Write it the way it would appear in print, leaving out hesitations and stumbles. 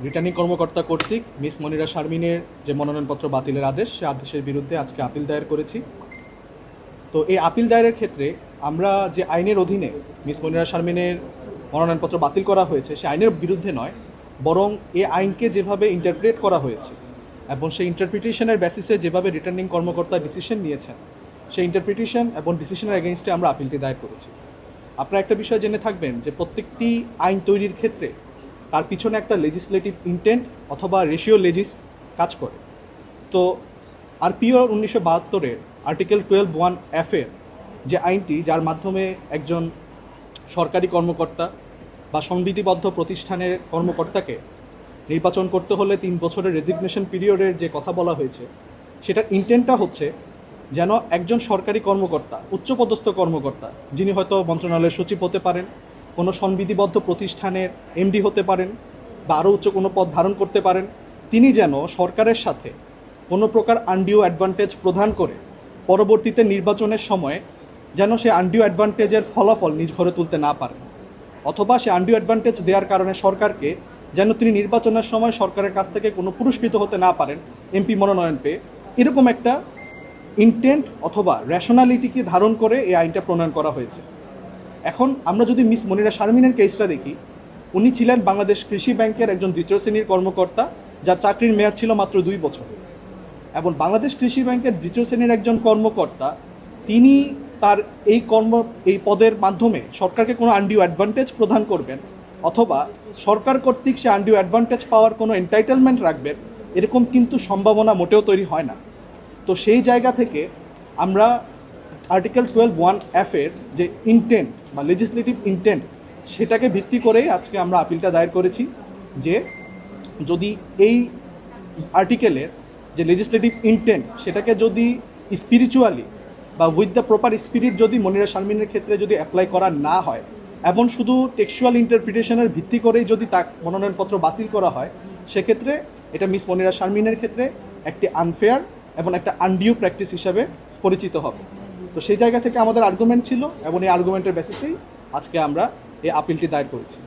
Returning কর্মকর্তা কর্তৃক miss Monira শারমিনের যে মনোনয়নপত্র বাতিলের আদেশ, সে আদেশের বিরুদ্ধে আজকে আপিল দায়ের করেছি। তো এই আপিল দায়েরের ক্ষেত্রে আমরা যে আইনের অধীনে মিস মনিরা শারমিনের মনোনয়নপত্র বাতিল করা হয়েছে, সে আইনের বিরুদ্ধে নয়, বরং এই আইনকে যেভাবে ইন্টারপ্রেট করা হয়েছে এবং সেই ইন্টারপ্রিটেশনের বেসিসে যেভাবে রিটার্নিং কর্মকর্তা ডিসিশন নিয়েছেন, সেই ইন্টারপ্রিটেশন এবং ডিসিশনের এগেনস্টে আমরা আপিলটি দায়ের করেছি। আপনারা একটা বিষয় জেনে থাকবেন যে প্রত্যেকটি আইন তৈরির ক্ষেত্রে তার পিছনে একটা লেজিসলেটিভ ইন্টেন্ট অথবা রেশিও লেজিস কাজ করে। তো আরপিও 1972-এর আর্টিকেল 12(1)(f) যে আইনটি, যার মাধ্যমে একজন সরকারি কর্মকর্তা বা সংবিধিবদ্ধ প্রতিষ্ঠানের কর্মকর্তাকে নির্বাচন করতে হলে 3 বছরের রেজিগনেশন পিরিয়ডের যে কথা বলা হয়েছে, সেটার ইন্টেন্টটা হচ্ছে যেন একজন সরকারি কর্মকর্তা, উচ্চপদস্থ কর্মকর্তা, যিনি হয়তো মন্ত্রণালয়ের সচিব হতে পারেন, কোনো সংবিধিবদ্ধ প্রতিষ্ঠানের এমডি হতে পারেন বা আরও উচ্চ কোনো পদ ধারণ করতে পারেন, তিনি যেন সরকারের সাথে কোনো প্রকার আনডিউ অ্যাডভান্টেজ প্রদান করে পরবর্তীতে নির্বাচনের সময়ে যেন সে আনডিউ অ্যাডভান্টেজের ফলাফল নিজ ঘরে তুলতে না পারেন, অথবা সে আনডিউ অ্যাডভান্টেজ দেওয়ার কারণে সরকারকে যেন তিনি নির্বাচনের সময় সরকারের কাছ থেকে কোনো পুরস্কৃত হতে না পারেন এমপি মনোনয়ন পেয়ে। এরকম একটা ইন্টেন্ট অথবা র্যাশনালিটিকে ধারণ করে এই আইনটা প্রণয়ন করা হয়েছে। এখন আমরা যদি মিস মনিরা শারমিনের কেসটা দেখি, উনি ছিলেন বাংলাদেশ কৃষি ব্যাংকের একজন দ্বিতীয় শ্রেণীর কর্মকর্তা, যার চাকরির মেয়াদ ছিল মাত্র 2 বছর। এবং বাংলাদেশ কৃষি ব্যাংকের দ্বিতীয় শ্রেণীর একজন কর্মকর্তা, তিনি তার এই পদের মাধ্যমে সরকারকে কোনো আনডিউ অ্যাডভান্টেজ প্রদান করবেন অথবা সরকার কর্তৃক সে আনডিউ অ্যাডভান্টেজ পাওয়ার কোনো এন্টাইটেলমেন্ট রাখবেন, এরকম কিন্তু সম্ভাবনা মোটেও তৈরি হয় না। তো সেই জায়গা থেকে আমরা আর্টিকেল 12(1)(f) এর যে ইন্টেন্ট বা লেজিসলেটিভ ইন্টেন্ট, সেটাকে ভিত্তি করেই আজকে আমরা আপিলটা দায়ের করেছি যে যদি এই আর্টিকেলের যে লেজিসলেটিভ ইন্টেন্ট, সেটাকে যদি স্পিরিচুয়ালি বা উইথ দ্য প্রপার স্পিরিট যদি মনিরা শারমিনের ক্ষেত্রে যদি অ্যাপ্লাই করা না হয় এবং শুধু টেক্সচুয়াল ইন্টারপ্রিটেশনের ভিত্তি করেই যদি তার মনোনয়নপত্র বাতিল করা হয়, সেক্ষেত্রে এটা মিস মনিরা শারমিনের ক্ষেত্রে একটি আনফেয়ার এবং একটা আনডিউ প্র্যাকটিস হিসাবে পরিচিত হবে। তো সেই জায়গা থেকে আমাদের আর্গুমেন্ট ছিল এবং এই আর্গুমেন্টের বেসিসেই আজকে আমরা এই আপিলটি দায়ের করেছি।